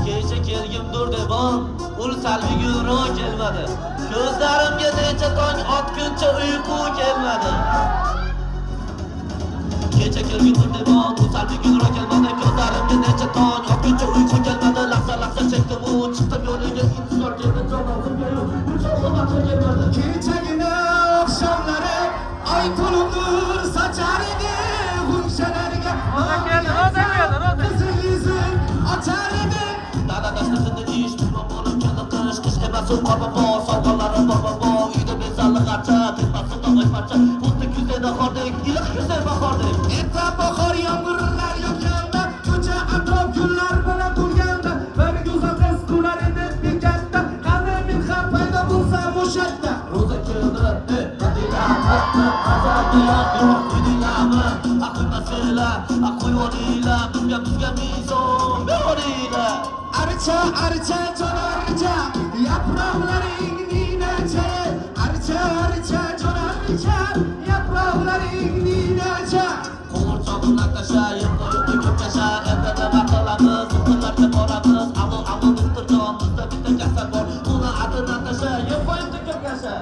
Kecha kelgimdir debon, ul salbiy gulro kelmadi. Ko'zlarimga necha tong otguncha uyqu kelmadi. Kecha kelgimdir debon, ul salbiy gulro kelmadi. Ko'zlarimga necha tong otguncha uyqu kelmadi. Lahza chekdim u chiqdim yo'liga intizor keldi jonimga yo'q. Kelmadi. Kechagina oqshomlari oy to'lqin sochar edi g'unshalarga. Qizil yuzin ochar edi. Dada dashtida ish bo'lib keldi qish emas u qorbobo sovg'alari borbobo uyda bezalli g'archa tepasi dog'ay parcha xuddi kuzda qordek iliq kuzda bahordek Erta bahor yomg'irlar yog'ganda ko'cha atrof gullar bilan to'lganda bir go'zal qiz kular edi bekatda qani men ham paydo bo'lsam o'sha yerda. ro'za keldi madinami madinami aql masala aql yorila bizga mizon berila Archa archa jon archa yaproqlaring ninacha. Archa archa jon archa yaproqlaring ninacha. qo'ng'irchog'im natasha yo'q ko'pkasha ertada maqolamiz o'qillarga boramiz alo doktorjon bizda bitta kasal bor uni adi natasha yo'q ko'pkasha